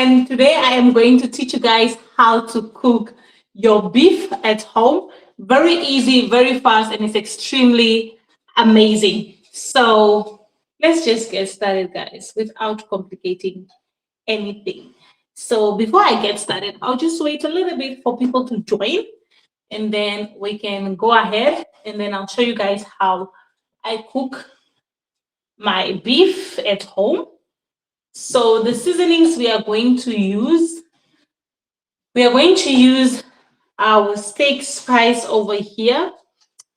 and today I am going to teach you guys how to cook your beef at home. Very easy, very fast, and it's extremely amazing. So let's just get started, guys, without complicating anything. So before I get started, I'll just wait a little bit for people to join, and then we can go ahead, and then I'll show you guys how I cook my beef at home. So the seasonings we are going to use our steak spice over here,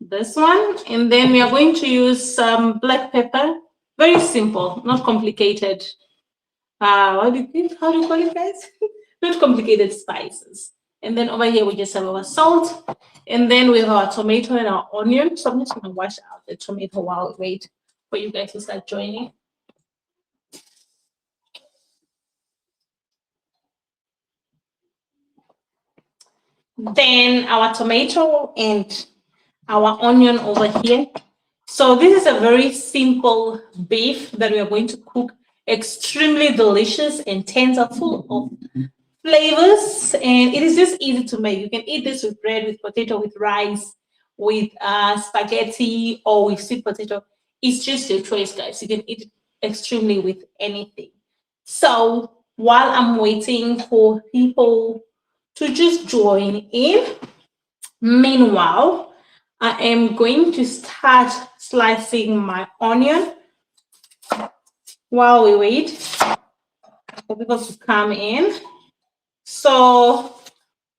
this one, and then we are going to use some black pepper. Very simple, not complicated. What do you think? How do you call it, guys? Not complicated spices. And then over here we just have our salt, and then we have our tomato and our onion. So I'm just gonna wash out the tomato while we wait for you guys to start joining. Then our tomato and our onion over here. So this is a very simple beef that we are going to cook. Extremely delicious and tender, full of flavors, and it is just easy to make. You can eat this with bread, with potato, with rice, with spaghetti, or with sweet potato. It's just your choice, guys. You can eat it extremely with anything. So while I'm waiting for people to just join in, meanwhile, I am going to start slicing my onion while we wait for people to come in. So,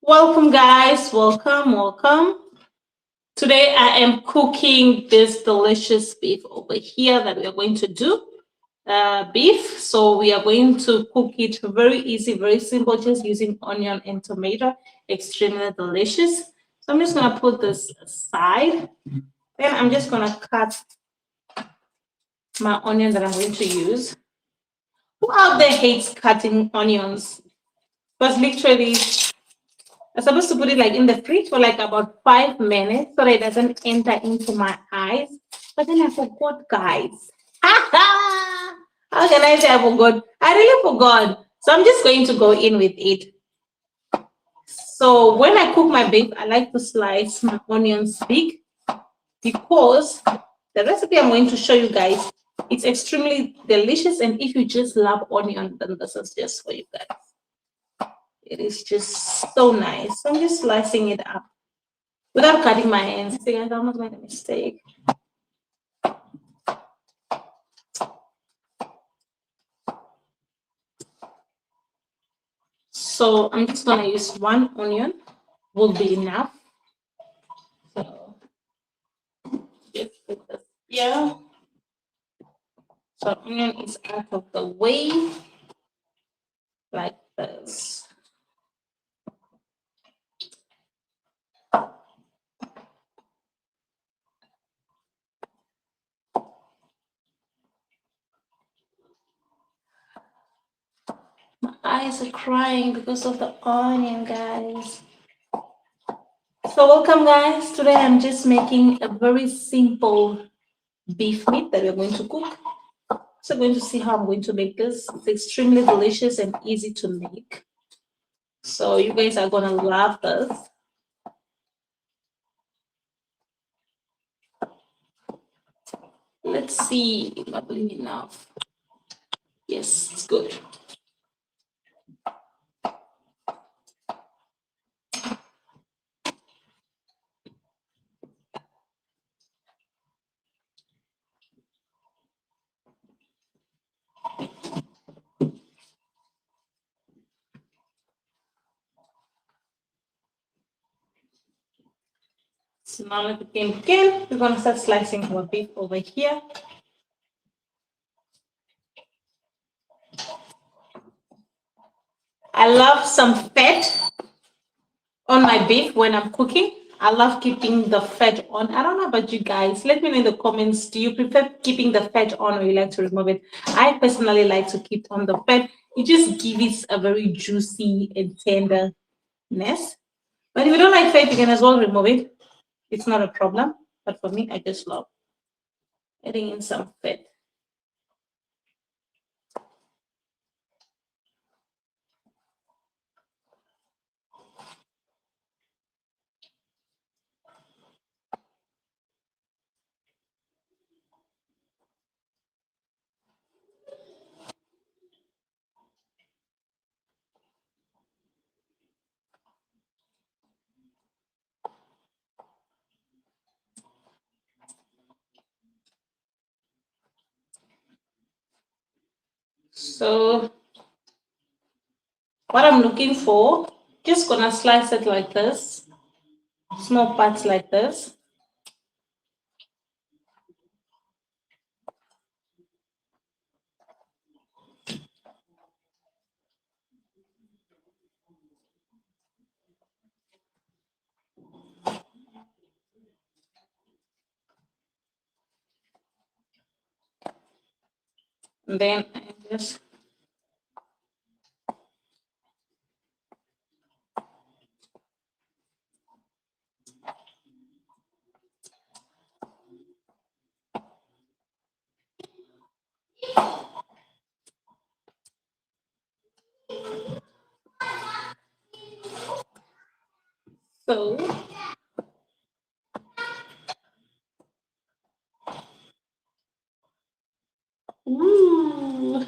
welcome, guys. Welcome. Today, I am cooking this delicious beef over here that we are going to do. Beef. So, we are going to cook it very easy, very simple, just using onion and tomato. Extremely delicious. So, I'm just going to put this aside. Then, I'm just going to cut my onion that I'm going to use. Who out there hates cutting onions? Because literally, I'm supposed to put it like in the fridge for like about 5 minutes so that it doesn't enter into my eyes. But then I forgot, guys. How can I say I forgot? I really forgot. So I'm just going to go in with it. So when I cook my beef, I like to slice my onions big because the recipe I'm going to show you guys, it's extremely delicious. And if you just love onion, then this is just for you guys. It is just so nice. So I'm just slicing it up without cutting my hands. See, I almost made a mistake. So I'm just gonna use one onion, will be enough. So just put this here. So onion is out of the way, like this. My eyes are crying because of the onion, guys. So welcome, guys. Today I'm just making a very simple beef meat that we're going to cook. So going to see how I'm going to make this. It's extremely delicious and easy to make. So you guys are gonna love this. Let's see if I'm doing enough. Yes, it's good. So now let it begin. We're gonna start slicing our beef over here. I love some fat on my beef when I'm cooking. I love keeping the fat on. I don't know about you guys. Let me know in the comments. Do you prefer keeping the fat on or you like to remove it? I personally like to keep on the fat. It just gives it a very juicy and tenderness. But if you don't like fat, you can as well remove it. It's not a problem. But for me, I just love adding in some fat. So what I'm looking for, just gonna slice it like this, small parts like this. And then I just so ooh.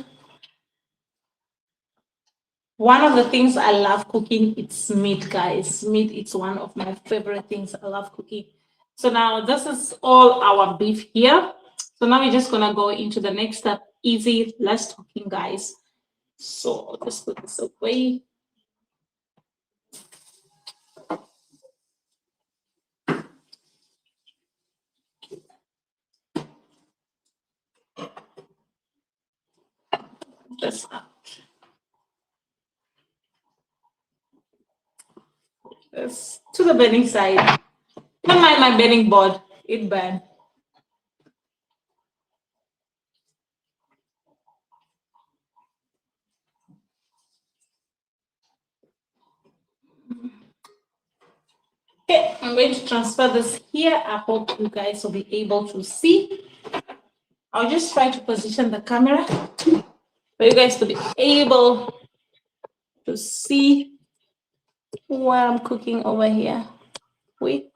One of the things I love cooking, it's meat, guys. Meat, it's one of my favorite things I love cooking. So now this is all our beef here. So now we're just gonna go into the next step. Easy, less talking, guys. So I'll just put this away. This out. This to the burning side. Don't mind my burning board. It burned. Okay, I'm going to transfer this here. I hope you guys will be able to see. I'll just try to position the camera for you guys to be able to see what I'm cooking over here. We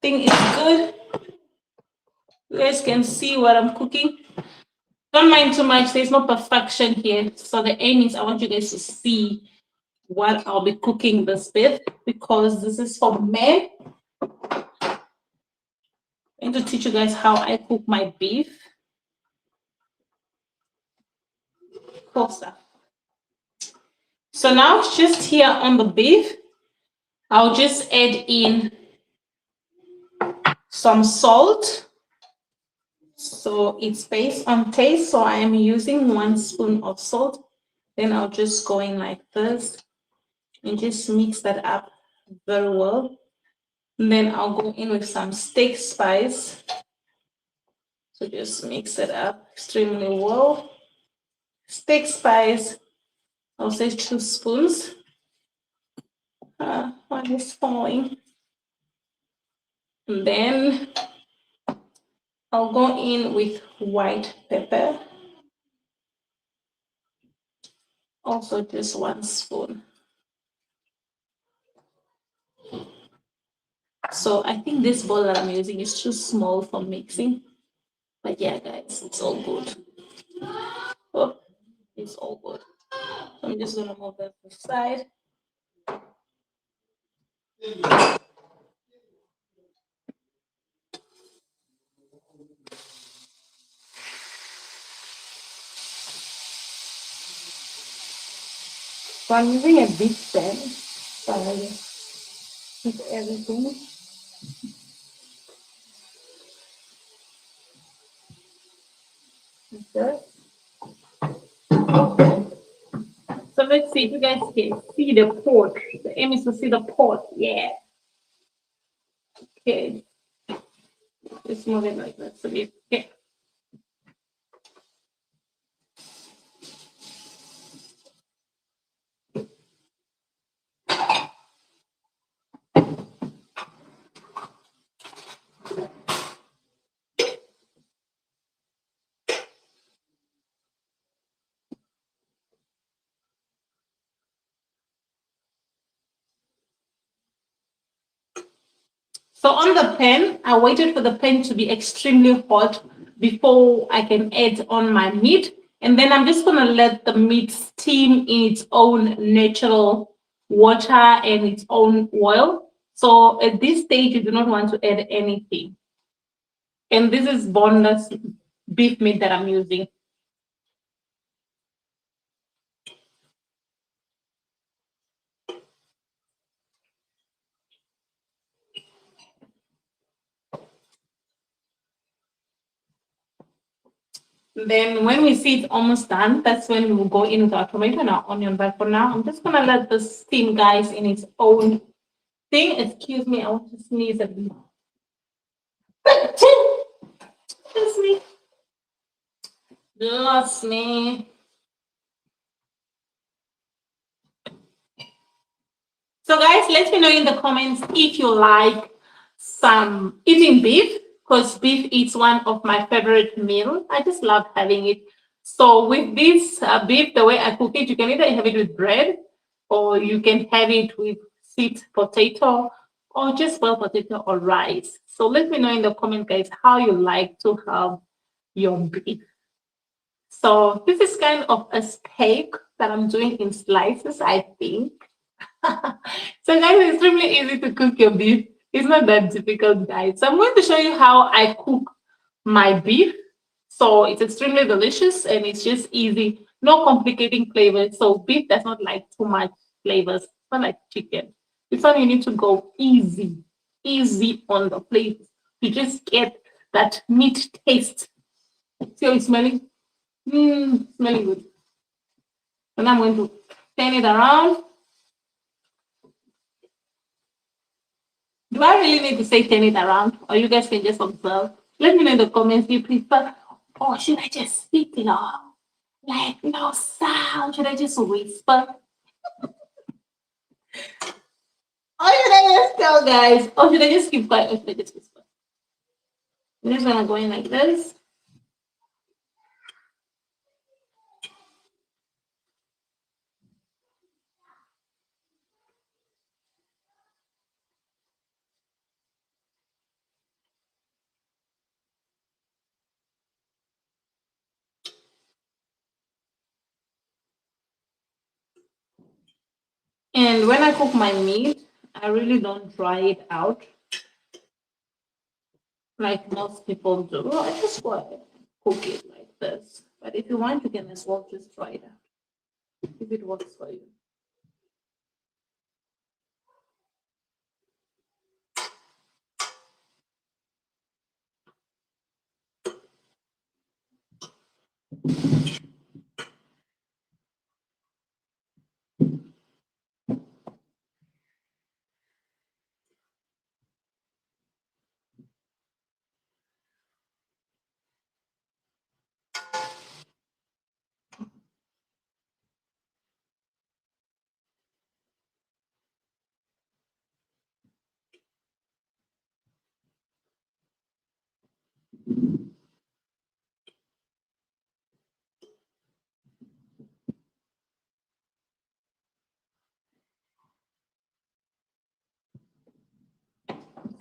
think it's good. You guys can see what I'm cooking. Don't mind too much. There's no perfection here. So the aim is I want you guys to see what I'll be cooking this with, because this is for men. I'm going to teach you guys how I cook my beef. Cool stuff. So now just here on the beef, I'll just add in some salt. So it's based on taste. So I am using 1 spoon of salt. Then I'll just go in like this and just mix that up very well. And then I'll go in with some steak spice. So just mix it up extremely well. Steak spice, I'll say 2 spoons. One is falling. And then I'll go in with white pepper. Also just 1 spoon. So I think this bowl that I'm using is too small for mixing. But yeah, guys, it's all good. Oh, it's all good. So I'm just gonna move that to the side. So I'm using a big pan. So I put everything. Okay. So let's see if you guys can see the pork. The aim is to see the pork. Yeah. Okay. Just move it like that. So okay. So on the pan, I waited for the pan to be extremely hot before I can add on my meat. And then I'm just going to let the meat steam in its own natural water and its own oil. So at this stage, you do not want to add anything. And this is boneless beef meat that I'm using. Then when we see it's almost done, that's when we will go in with our tomato and our onion. But for now, I'm just gonna let this steam, guys, in its own thing. Excuse me, I want to sneeze a bit. Excuse me. Lost me. So guys, let me know in the comments if you like some eating beef, because beef is one of my favorite meals. I just love having it. So with this beef, the way I cook it, you can either have it with bread or you can have it with sweet potato or just boiled potato or rice. So let me know in the comments, guys, how you like to have your beef. So this is kind of a steak that I'm doing in slices, I think. So guys, it's extremely easy to cook your beef. It's not that difficult, guys. So I'm going to show you how I cook my beef. So it's extremely delicious and it's just easy, no complicating flavors. So beef does not like too much flavors. It's not like chicken. It's not you need to go easy, easy on the plate. You just get that meat taste. See how it's smelling? Smelling good. And I'm going to turn it around. Do I really need to say turn it around? Or you guys can just observe? Let me know in the comments. Do you prefer, or should I just speak low? Like no sound? Should I just whisper? Or should I just tell guys? Or should I just keep quiet? Or should I just whisper? I'm just gonna go in like this. And when I cook my meat, I really don't dry it out like most people do. I just go ahead and cook it like this. But if you want, you can as well just dry it out if it works for you.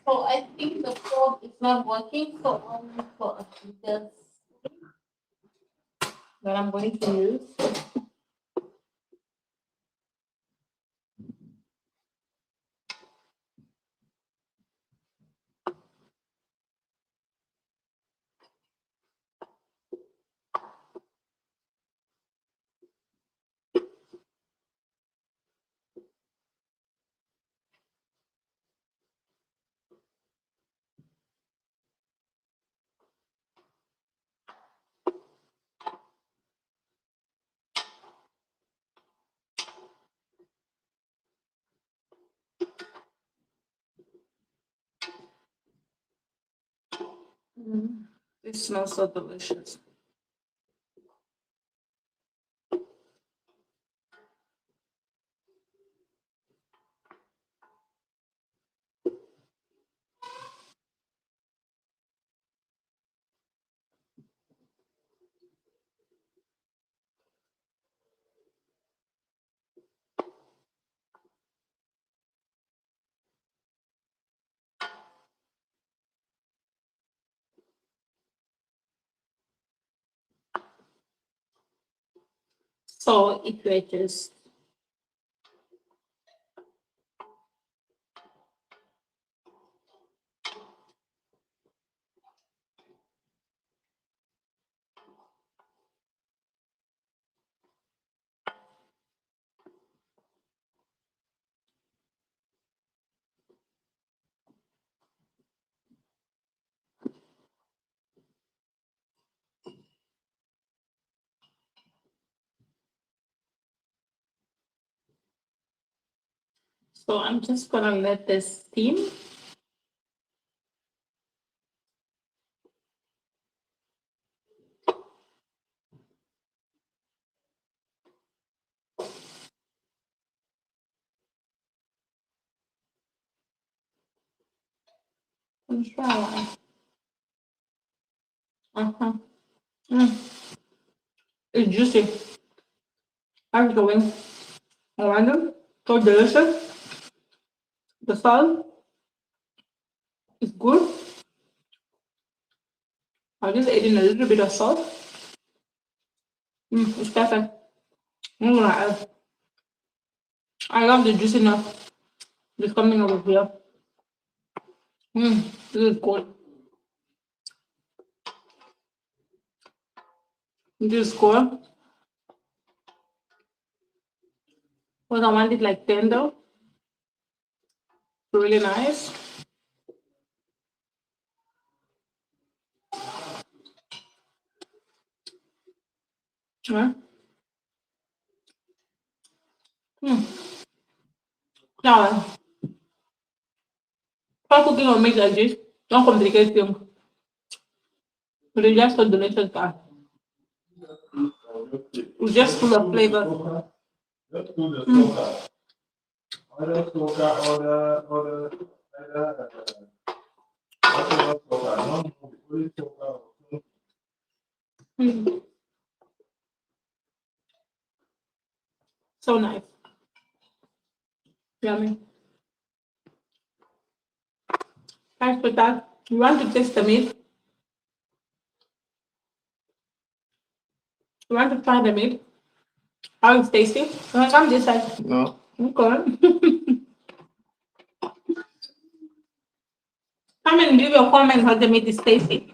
So I think the stove is not working, so I'll look for a heater that I'm going to use. It smells so delicious. So if you're just So I'm just gonna let this steam. Try. It's juicy. How's it going? Random. So delicious. The salt is good. I just add in a little bit of salt. It's perfect. I'm gonna add. I love the juiciness. Just coming over here. This is good. This is good. Because I want it like tender. Really nice. Yeah. Now, try cooking or meat like this. Don't complicate things. But it's just so delicious, guys. It's just full of flavor. So nice. Yummy. Thanks for that. You want to taste the meat? You want to try the meat? How it's tasty? You want to come this side? No. Okay. Come and leave your comment how the meat is tasty.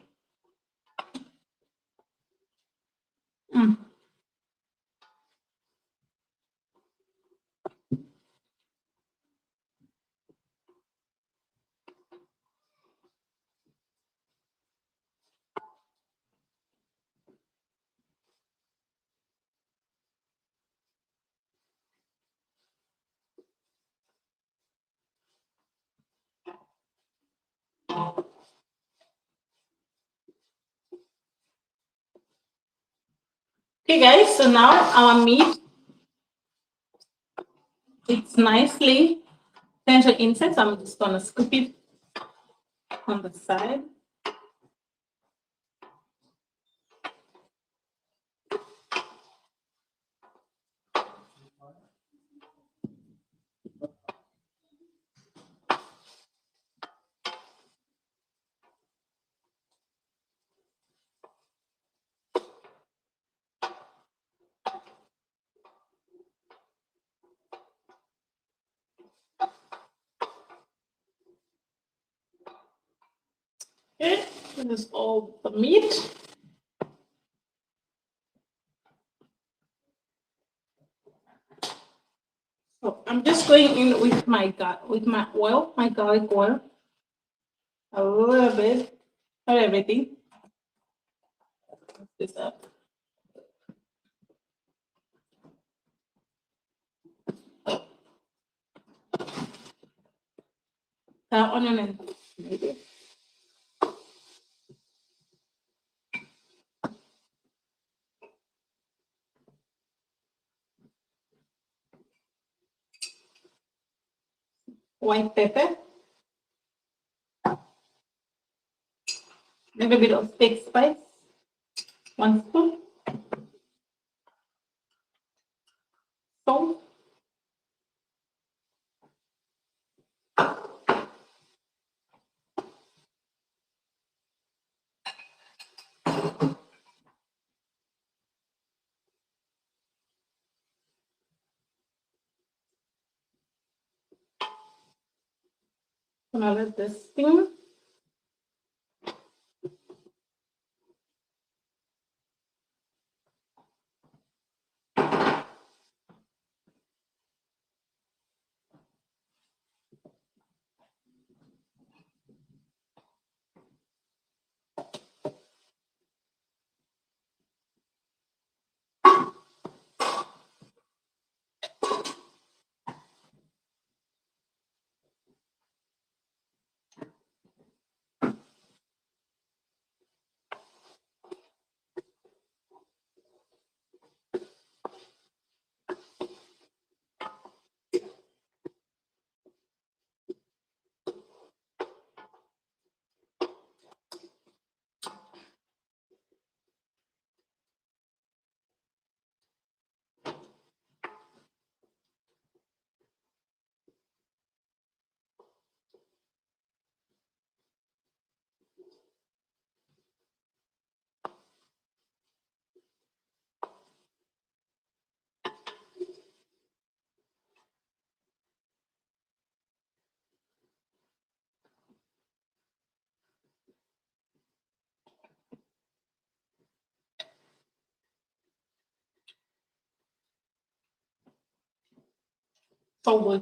Okay, guys. So now our meat, it's nicely tender inside. So I'm just gonna scoop it on the side. Okay, this is all the meat. So I'm just going in with my oil, my garlic oil, a little bit, not everything. Mix this up. Onion and maybe white pepper, a little bit of thick spice, 1 spoon, salt, gonna let this steam. So good.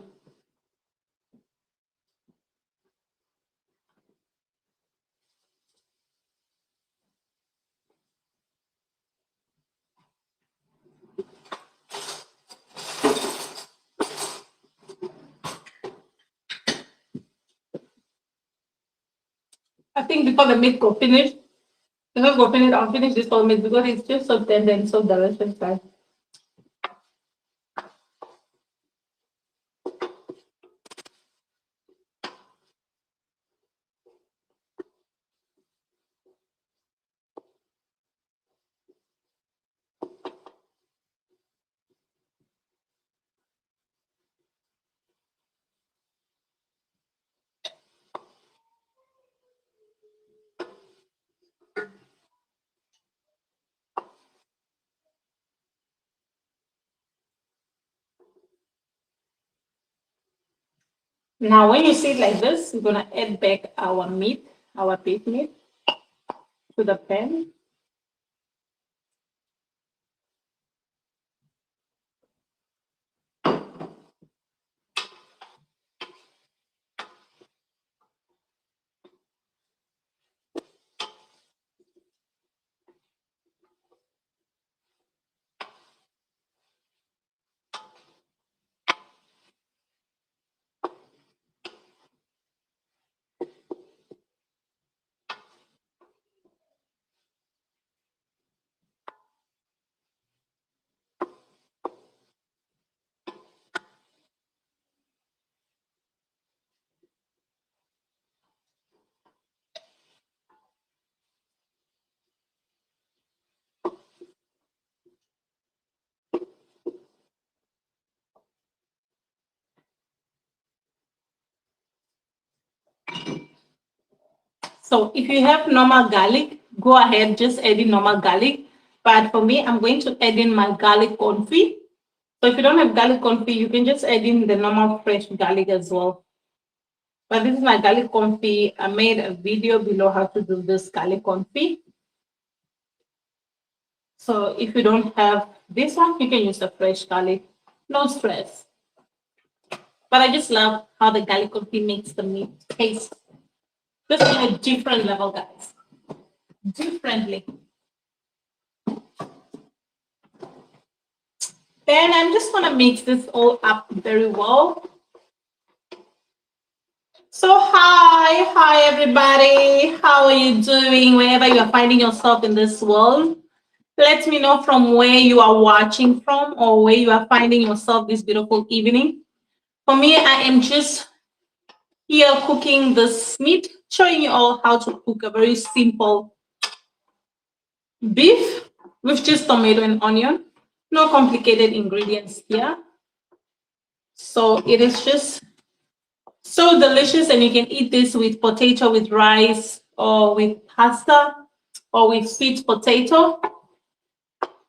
I think before the meat go finish, because go finish, I'll finish this whole meat because it's just so tender and so delicious, guys. Now, when you see it like this, we're gonna add back our meat, our beef meat, to the pan. So if you have normal garlic, go ahead, just add in normal garlic. But for me, I'm going to add in my garlic confit. So if you don't have garlic confit, you can just add in the normal fresh garlic as well. But this is my garlic confit. I made a video below how to do this garlic confit. So if you don't have this one, you can use the fresh garlic. No stress. But I just love how the garlic confit makes the meat taste just in a different level, guys. Differently. Then I'm just gonna mix this all up very well. So hi everybody. How are you doing wherever you are finding yourself in this world? Let me know from where you are watching from or where you are finding yourself this beautiful evening. For me, I am just here cooking this meat, showing you all how to cook a very simple beef with just tomato and onion. No complicated ingredients here. So it is just so delicious, and you can eat this with potato, with rice, or with pasta, or with sweet potato,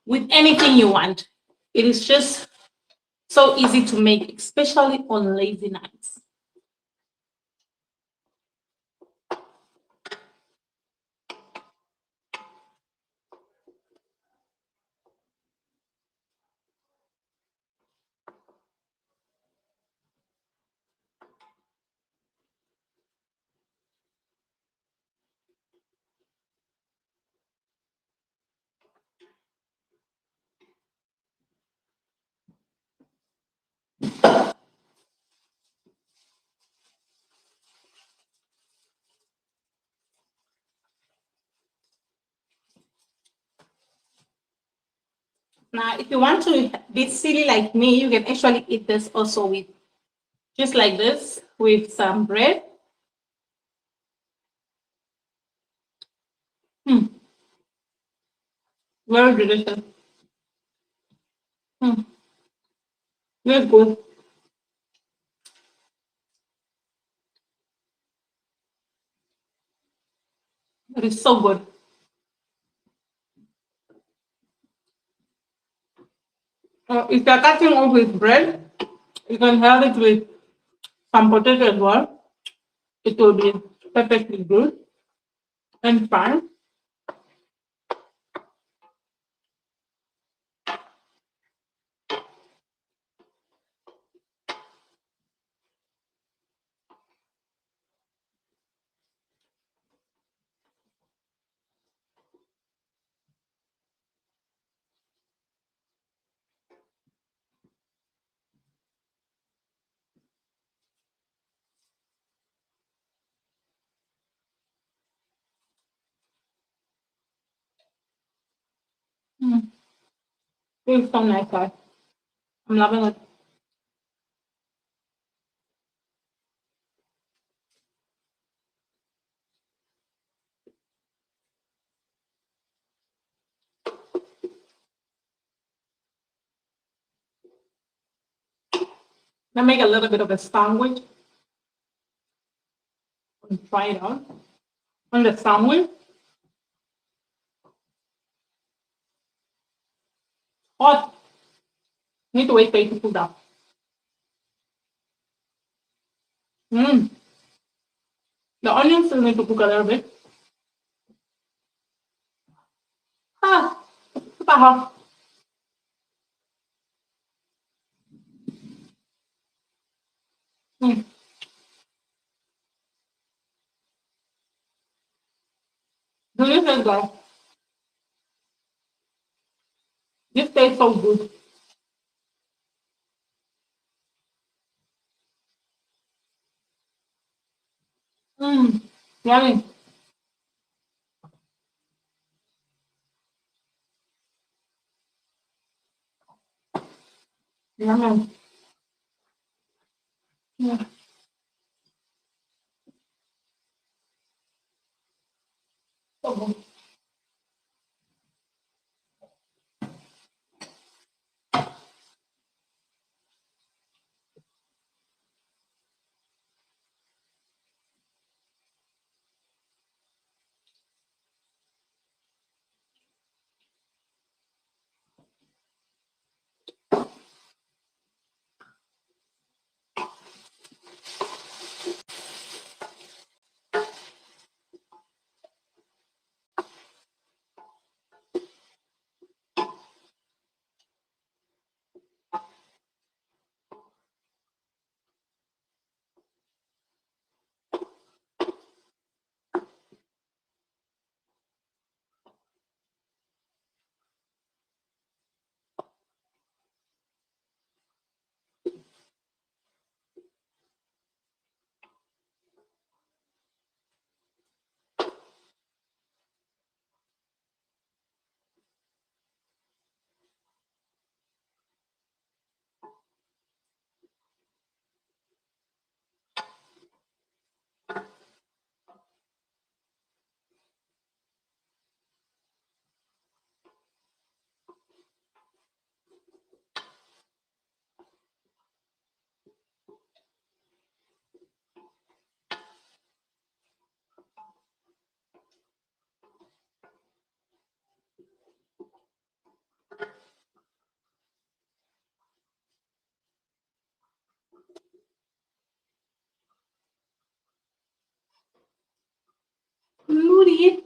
with anything you want. It is just so easy to make, especially on lazy nights. Now, if you want to be silly like me, you can actually eat this also with just like this with some bread. Hmm. Very delicious. Hmm. Very good. It is so good. If you're cutting off with bread, you can have it with some potato as well. It will be perfectly good and fine. Mm. This is so nice, guys. I'm loving it. I make a little bit of a sandwich and try it out. On the sandwich, hot. Need to wait for it to cool down. Mm. The onions still need to cook a little bit. Ah, super hot. Mm. Delicious, guys. This tastes so good. Mm. Yummy. Yummy. Yeah. So good. Ludi,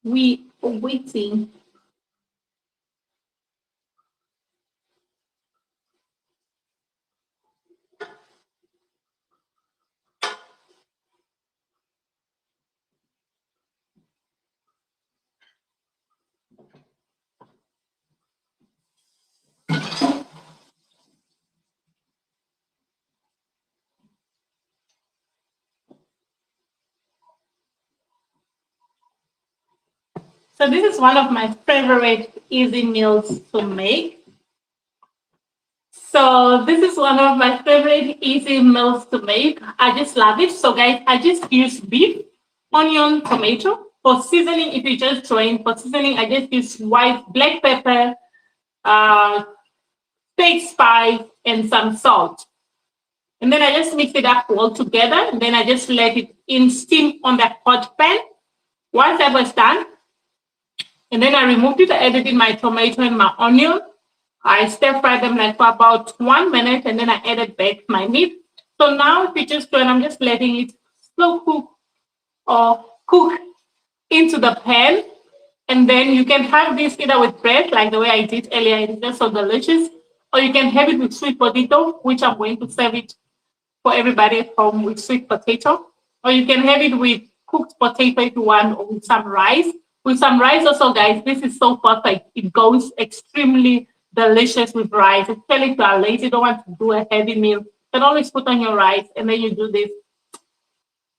we are waiting. So this is one of my favorite easy meals to make. So this is one of my favorite easy meals to make. I just love it. So guys, I just use beef, onion, tomato. For seasoning, if you just join for seasoning, I just use white black pepper, uh, steak spice, and some salt. And then I just mix it up all together. And then I just let it in steam on the hot pan. Once that was done, and then I removed it, I added in my tomato and my onion. I stir fry them like for about 1 minute and then I added back my meat. So now if you just do it, I'm just letting it slow cook or cook into the pan. And then you can have this either with bread, like the way I did earlier. It's just so delicious. Or you can have it with sweet potato, which I'm going to serve it for everybody at home with sweet potato. Or you can have it with cooked potato if you want, or with some rice. With some rice also, guys, this is so perfect. It goes extremely delicious with rice. Especially if you are lazy, you don't want to do a heavy meal. You can always put on your rice and then you do this.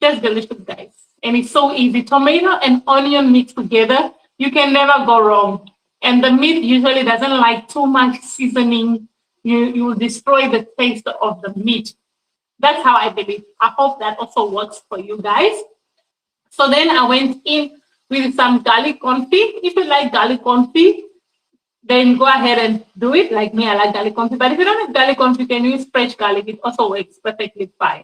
Just delicious, guys. And it's so easy. Tomato and onion mixed together You can never go wrong. And the meat usually doesn't like too much seasoning. You will destroy the taste of the meat. That's how I believe. I hope that also works for you guys. So then I went in with some garlic confit. If you like garlic confit, then go ahead and do it. Like me, I like garlic confit. But if you don't have garlic confit, you can use fresh garlic. It also works perfectly fine.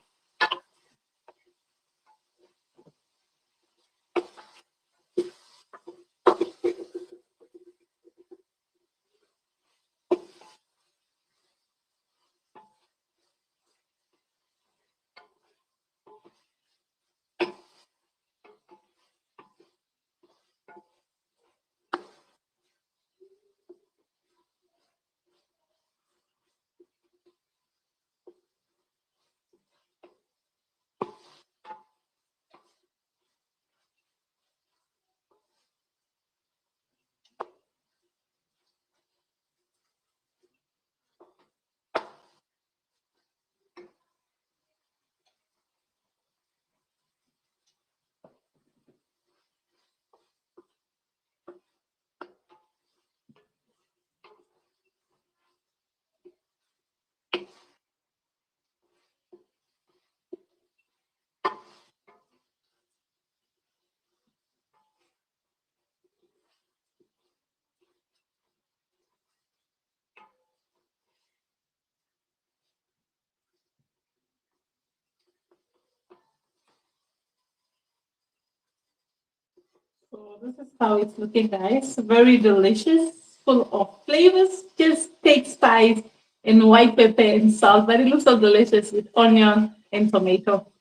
So this is how it's looking, guys. Very delicious, full of flavors. Just take spice and white pepper and salt, but it looks so delicious with onion and tomato.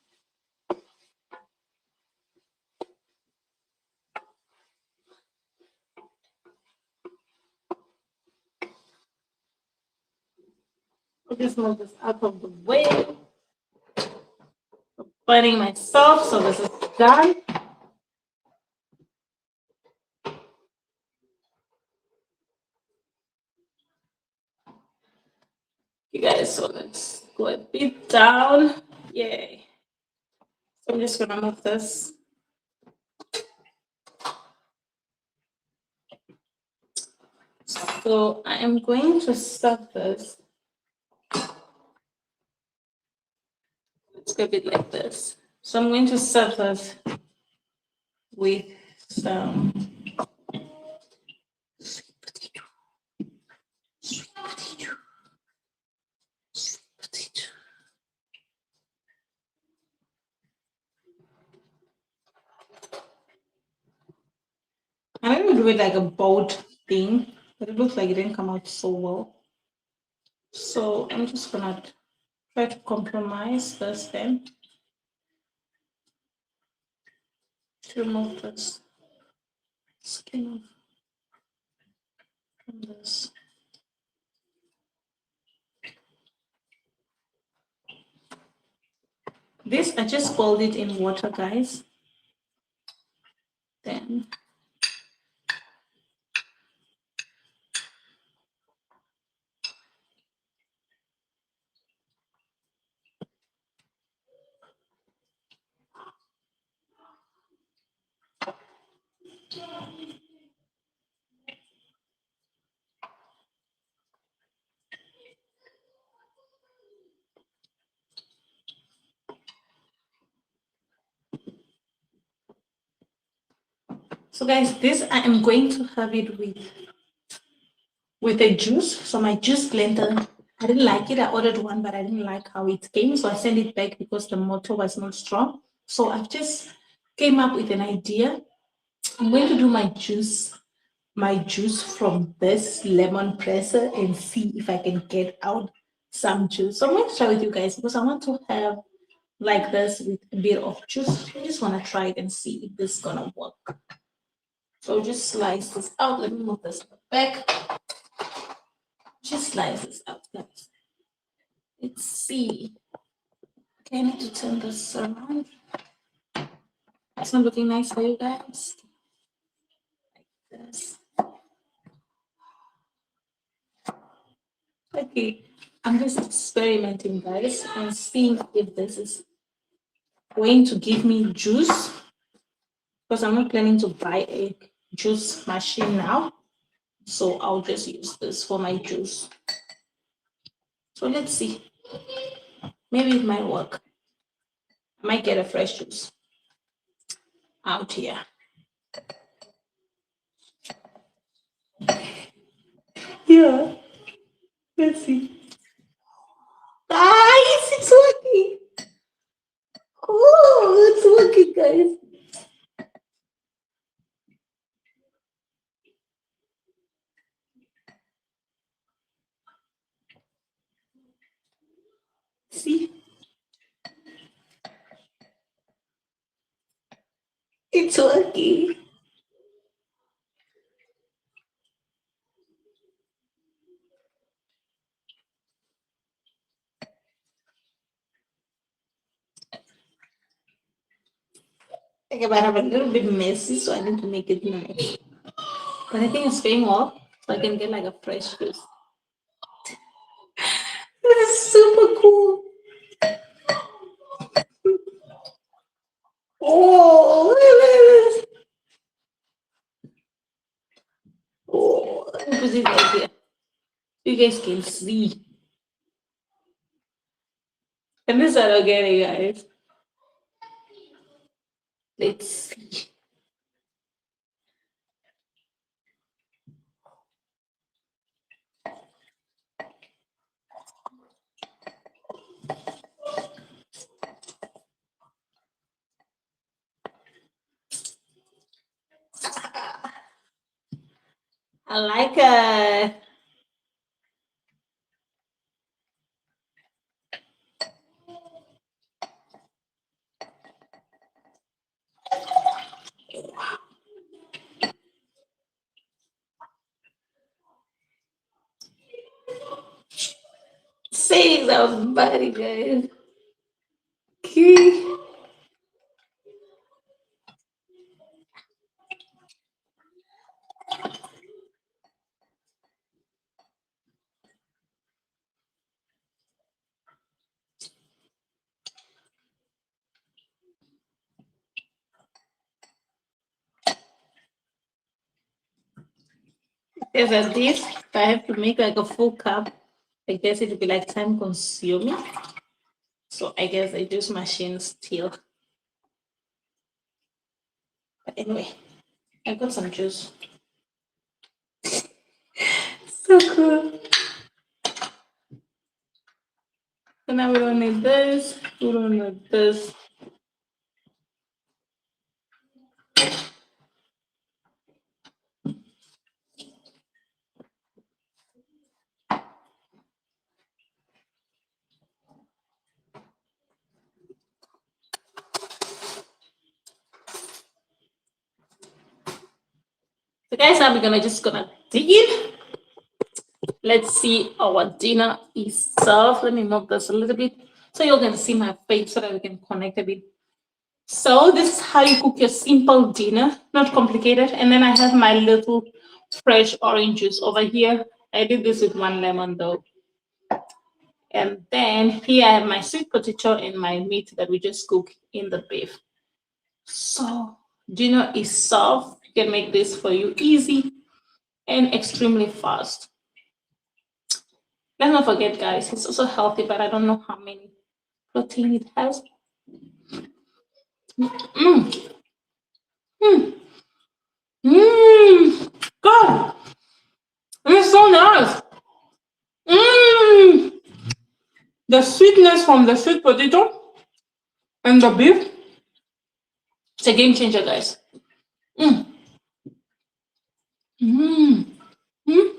I'll just move this out of the way. Burning myself, so this is done. You guys, so let's go a bit down. Yay. So I'm just gonna move this. So I am going to serve this. Let's go a bit like this. So I'm going to serve this with some sweet potato. Sweet potato. Sweet potato. I'm going to do it like a bold thing, but it looks like it didn't come out so well. So I'm just gonna try to compromise this then. To remove this skin from this. This, I just boiled it in water, guys. Then so guys, this I am going to have it with a juice. So my juice blender, I didn't like it. I ordered one, but I didn't like how it came. So I sent it back because the motor was not strong. So I've just came up with an idea. I'm going to do my juice from this lemon presser and see if I can get out some juice. So I'm going to share with you guys because I want to have like this with a bit of juice. I just want to try it and see if this is gonna work. So just slice this out. Let me move this back. Just slice this out, guys. Let's see. Okay, I need to turn this around. It's not looking nice for you guys. Like this. Okay, I'm just experimenting, guys, and seeing if this is going to give me juice because I'm not planning to buy egg juice machine now. So I'll just use this for my juice. So let's see. Maybe it might work. I might get a fresh juice out here. Yeah. Let's see. Yes, it's working. Oh, it's working, guys. See? It's working. I think I might have a little bit messy, so I need to make it nice. But I think it's going well, so I can get like a fresh juice. This is super cool. Oh, look at this. Oh, let me put it right here. You guys can see. And this is what I'm getting, guys. Let's see. I like it. Saying that body, guys. Okay. Because at this, if I have to make like a full cup, I guess it would be like time consuming. So I guess I use machine still. But anyway, I got some juice. So cool. So now we don't need this. We don't need this. So guys, now we're gonna dig in. Let's see our dinner is served. Let me move this a little bit so you can see my face so that we can connect a bit. So this is how you cook your simple dinner, not complicated. And then I have my little fresh orange juice over here. I did this with 1 lemon though. And then here I have my sweet potato and my meat that we just cook in the beef. So dinner is served. You can make this for you easy and extremely fast. Let's not forget, guys, it's also healthy, but I don't know how many protein it has. Mmm. Mmm. Mmm. God, it's so nice. Mmm. The sweetness from the sweet potato and the beef, it's a game changer, guys. Mmm. Mmm. Mmm.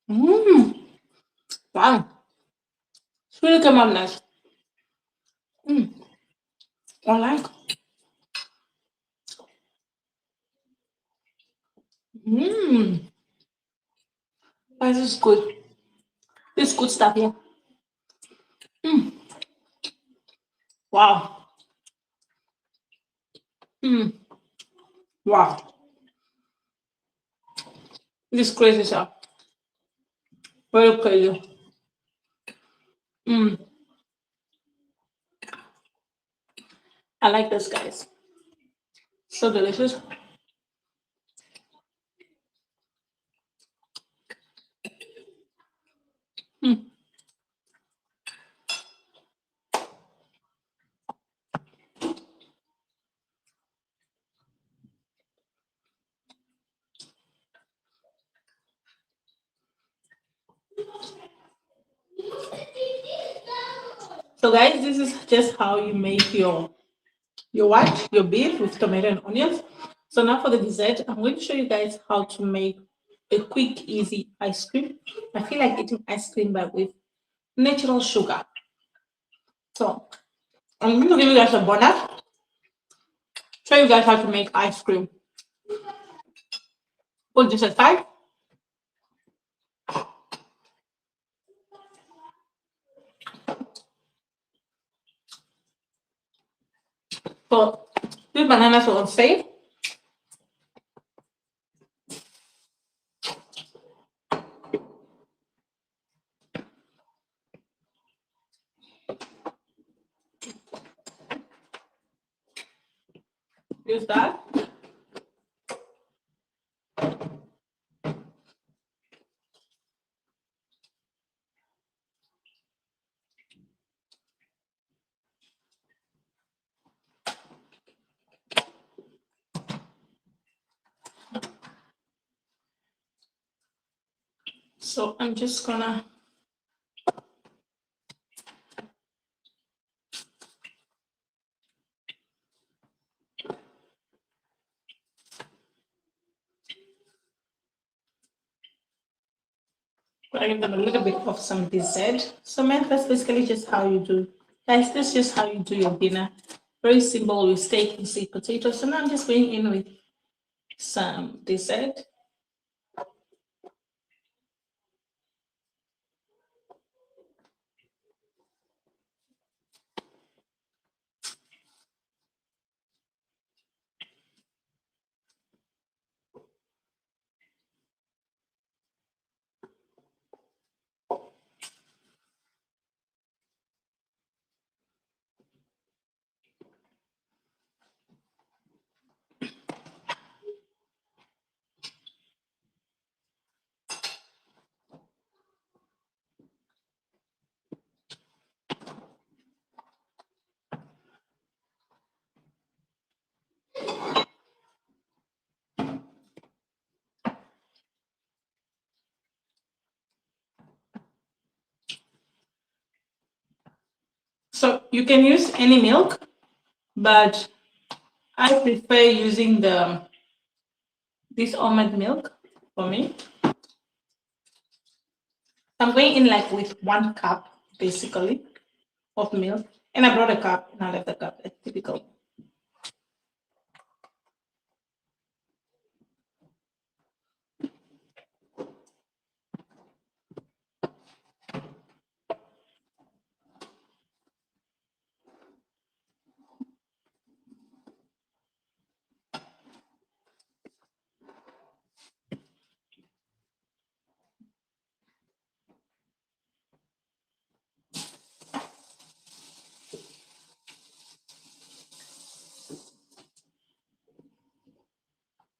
Mmm. Wow. It's really came out nice. Mmm. I like. Mmm. This is good. This is good stuff here. Mmm. Wow. Mmm. Wow. This is crazy stuff. Very crazy. Mmm. I like this, guys. So delicious. Mm. So guys, this is just how you make your beef with tomato and onions. So now for the dessert, I'm going to show you guys how to make a quick, easy ice cream. I feel like eating ice cream but with natural sugar. So I'm going to give you guys a bonus, show you guys how to make ice cream. Put this aside. So these bananas are unsafe. Use that. So I'm just gonna give them a little bit of some dessert. So man, that's basically just how you do. Guys, that's just how you do your dinner. Very simple with steak and sweet potatoes. So now I'm just going in with some dessert. So you can use any milk, but I prefer using this almond milk for me. I'm going in like with 1 cup basically of milk, and I brought a cup and I left the cup. That's typical.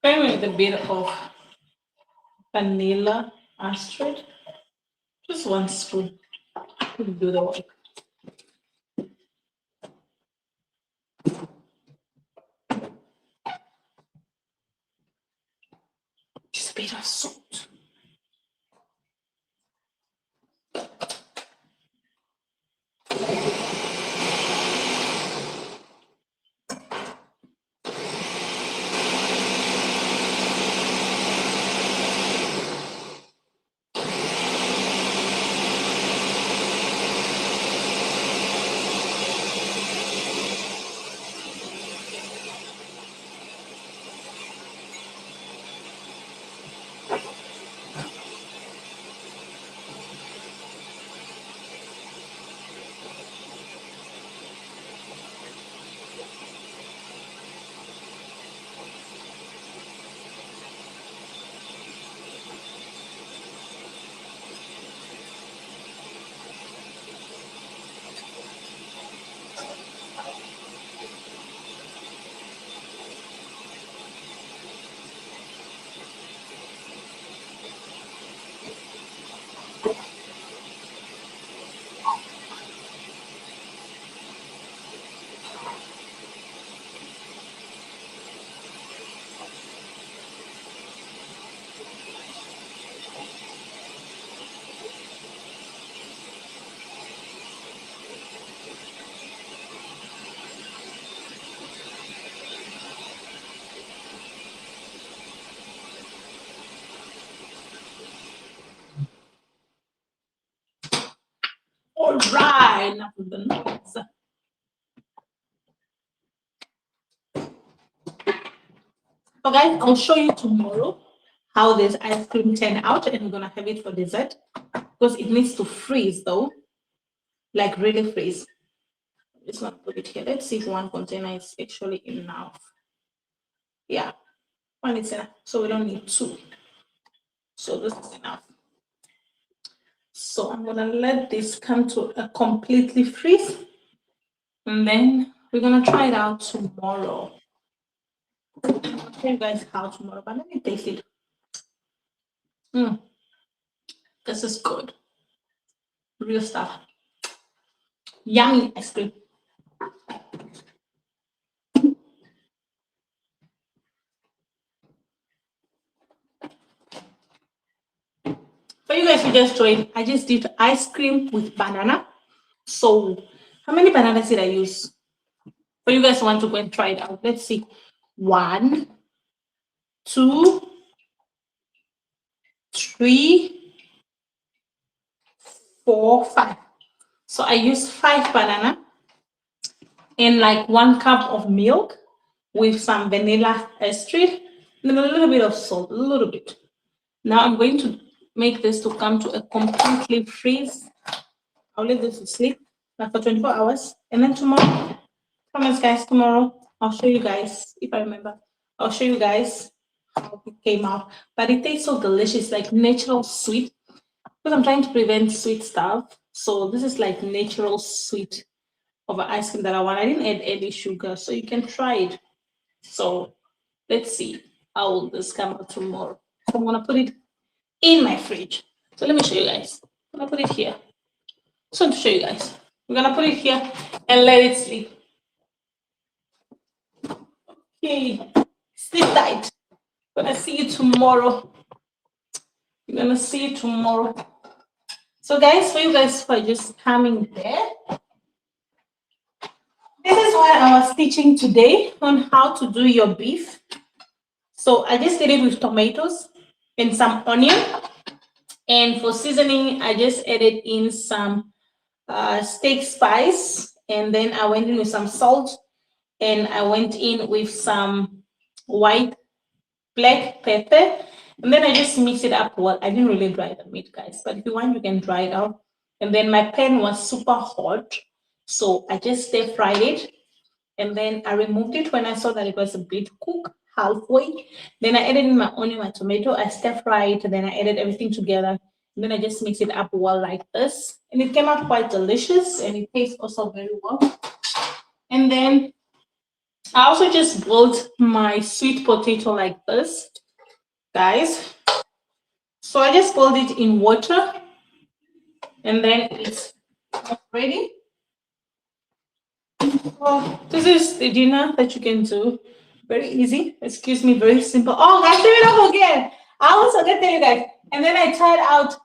Going with a bit of vanilla extract, just 1 spoon to do the work. Just a bit of salt. All right, enough of the noise. So guys, I'll show you tomorrow how this ice cream turned out, and we're gonna have it for dessert because it needs to freeze though, like really freeze. I'm just gonna put it here. Let's see if one container is actually enough. Yeah, one is enough, so we don't need two. So this is enough. So I'm gonna let this come to a completely freeze, and then we're gonna try it out tomorrow. I'll tell you guys how tomorrow, but let me taste it. This is good. Real stuff. Yummy ice cream. For you guys who just joined, I just did ice cream with banana. So how many bananas did I use? For you guys who want to go and try it out, let's see. 1, 2, 3, 4, 5. So I used 5 banana and like 1 cup of milk with some vanilla extract and a little bit of salt, a little bit. Now I'm going to make this to come to a completely freeze. I'll leave this to sleep like for 24 hours. And then tomorrow, promise guys, tomorrow I'll show you guys, if I remember, I'll show you guys how it came out. But it tastes so delicious, like natural sweet. Because I'm trying to prevent sweet stuff. So this is like natural sweet of an ice cream that I want. I didn't add any sugar, so you can try it. So let's see how will this come out tomorrow. So I'm gonna put it in my fridge. So let me show you guys. I'm gonna put it here. So to show you guys, we're gonna put it here and let it sleep. Okay, sleep tight. Gonna see you tomorrow. We're gonna see you tomorrow. So guys, for you guys who are just coming there, this is what I was teaching today on how to do your beef. So I just did it with tomatoes and some onion. And for seasoning, I just added in some steak spice, and then I went in with some salt, and I went in with some white black pepper, and then I just mix it up well. I didn't really dry the meat, guys, but if you want, you can dry it out. And then my pan was super hot, so I just stir fried it, and then I removed it when I saw that it was a bit cooked halfway. Then I added in my onion, my tomato, I stir fried, then I added everything together. And then I just mix it up well like this. And it came out quite delicious, and it tastes also very well. And then I also just boiled my sweet potato like this, guys. So I just boiled it in water, and then it's ready. Well, this is the dinner that you can do. Very easy. Excuse me, very simple. Oh, guys, let me not forget. I also forget to tell you guys. And then I tried out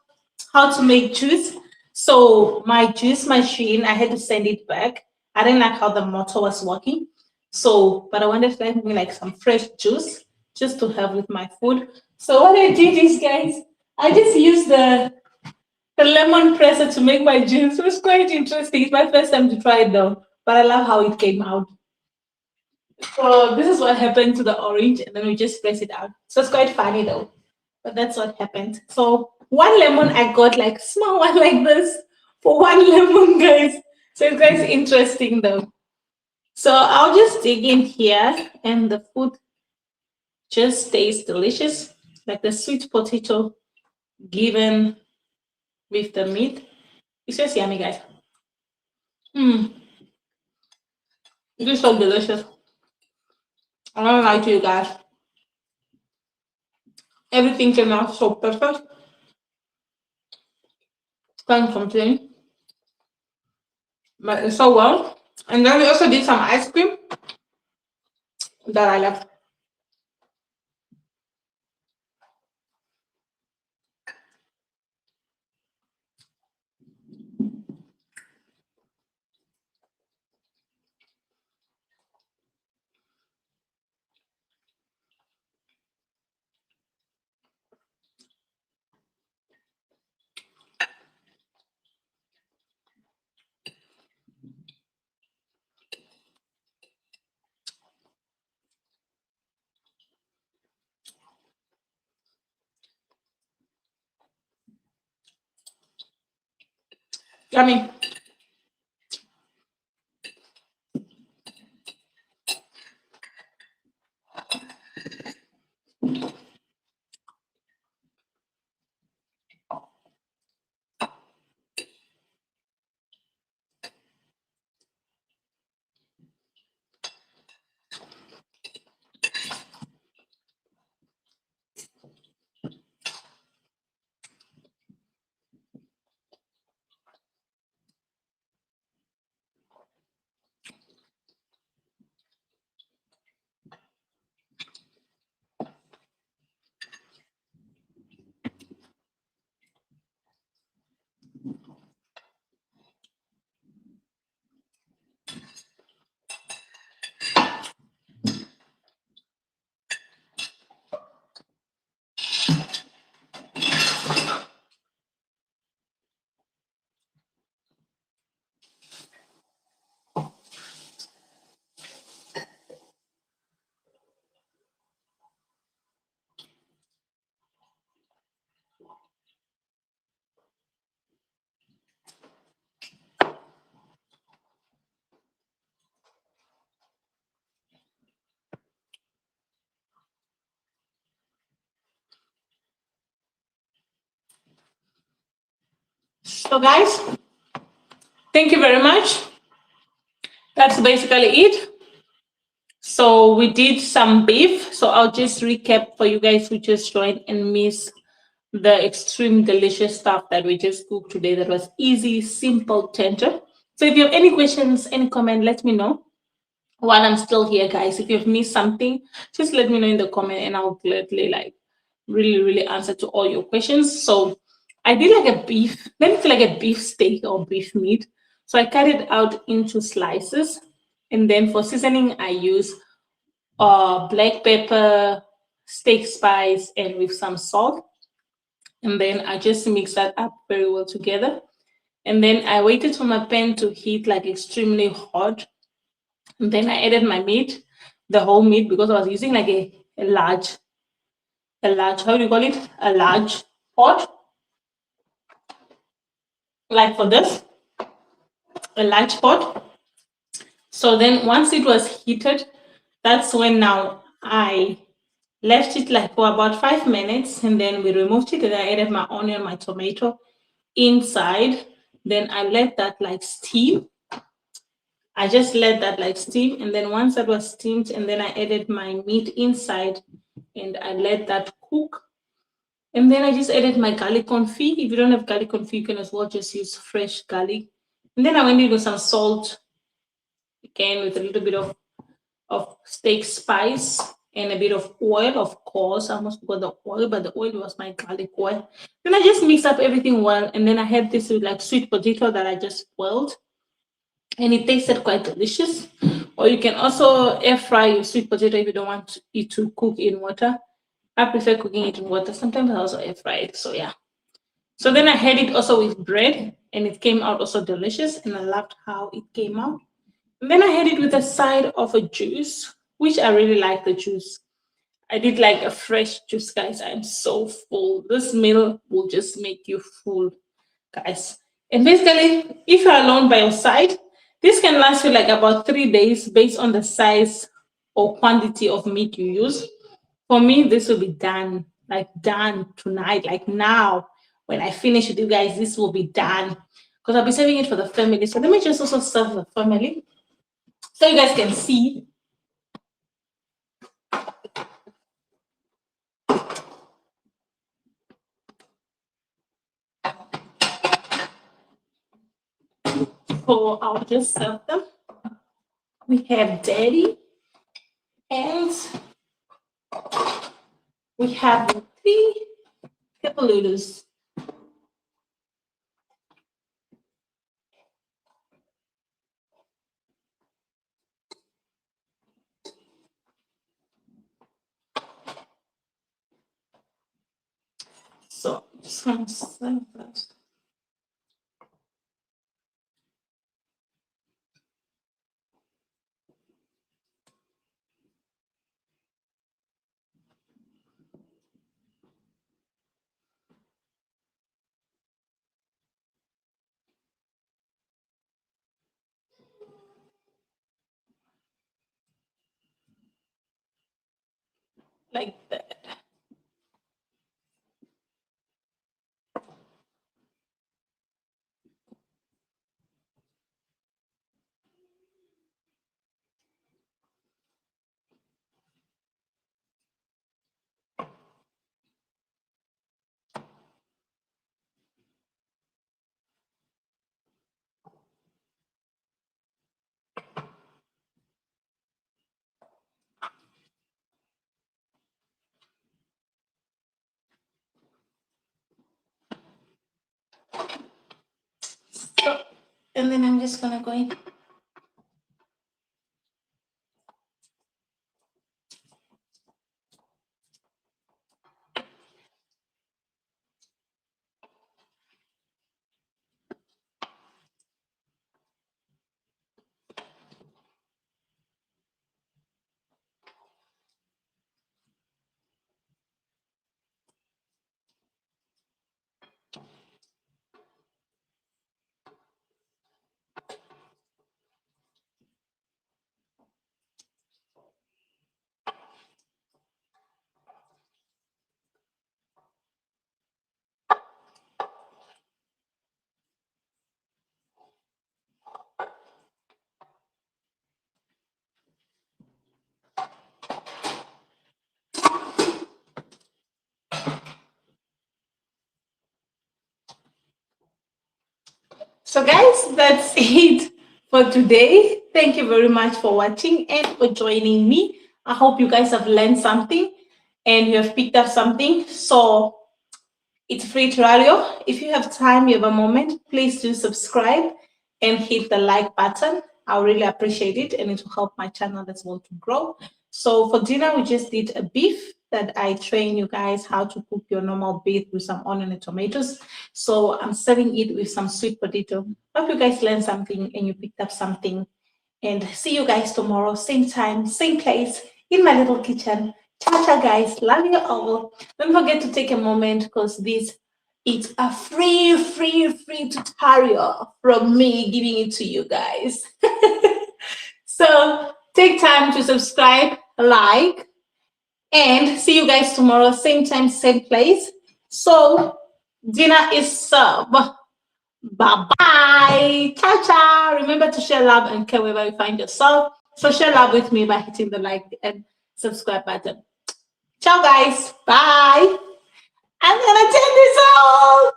how to make juice. So my juice machine, I had to send it back. I didn't like how the motor was working. So, but I wanted to make me like some fresh juice just to have with my food. So what I did is, guys, I just used the lemon presser to make my juice. It was quite interesting. It's my first time to try it though, but I love how it came out. So this is what happened to the orange, and then we just press it out. So it's quite funny though, but that's what happened. So 1 lemon, I got like small one like this for 1 lemon, guys. So it's quite interesting though. So I'll just dig in here, and the food just tastes delicious, like the sweet potato given with the meat. It's just yummy, guys. It is so delicious. I don't lie to you guys. Everything came out so perfect. Can't complain. But it's so well. And then we also did some ice cream that I love. Yummy. So guys, thank you very much. That's basically it. So we did some beef. So I'll just recap for you guys who just joined and missed the extreme delicious stuff that we just cooked today. That was easy, simple, tender. So if you have any questions, any comment, let me know while I'm still here, guys. If you've missed something, just let me know in the comment and I'll gladly really answer to all your questions. So I did like a beef, let me feel like a beef steak or beef meat. So I cut it out into slices. And then for seasoning, I use black pepper, steak spice, and with some salt. And then I just mix that up very well together. And then I waited for my pan to heat like extremely hot. And then I added my meat, the whole meat, because I was using like a large, how do you call it? A large pot, like for this, a large pot. So then once it was heated, that's when now I left it like for about 5 minutes, and then we removed it, and I added my onion, my tomato inside. Then I let that like steam. I just let that like steam, and then once that was steamed, and then I added my meat inside, and I let that cook. And then I just added my garlic confit. If you don't have garlic confit, you can as well just use fresh garlic. And then I went in with some salt, again with a little bit of steak spice and a bit of oil, of course. I almost forgot the oil, but the oil was my garlic oil. Then I just mixed up everything well, and then I had this like sweet potato that I just boiled, and it tasted quite delicious. Or you can also air fry your sweet potato if you don't want it to cook in water. I prefer cooking it in water. Sometimes I also air fry it. So yeah. So then I had it also with bread, and it came out also delicious, and I loved how it came out. And then I had it with a side of a juice, which I really like the juice. I did like a fresh juice, guys. I'm so full. This meal will just make you full, guys. And basically, if you're alone by your side, this can last you like about 3 days based on the size or quantity of meat you use. For me, this will be done, like done tonight, like now. When I finish with you guys, this will be done because I'll be saving it for the family. So let me just also serve the family so you guys can see. So I'll just serve them. We have daddy, and we have 3 capoludos. So just gonna serve that. Like that. So, and then I'm just gonna go in. So guys, that's it for today. Thank you very much for watching and for joining me. I hope you guys have learned something and you have picked up something. So it's a free tutorial. If you have time, you have a moment, please do subscribe and hit the like button. I'll really appreciate it, and it will help my channel as well to grow. So for dinner, we just did a beef that I train you guys how to cook your normal beef with some onion and tomatoes. So I'm serving it with some sweet potato. Hope you guys learned something and you picked up something. And see you guys tomorrow, same time, same place, in my little kitchen. Ciao, ciao, guys. Love you all. Don't forget to take a moment because this is a free tutorial from me giving it to you guys. So take time to subscribe, like, and see you guys tomorrow, same time, same place. So dinner is served. Bye-bye. Ciao, ciao. Remember to share love and care wherever you find yourself. So share love with me by hitting the like and subscribe button. Ciao, guys. Bye. I'm gonna turn this off.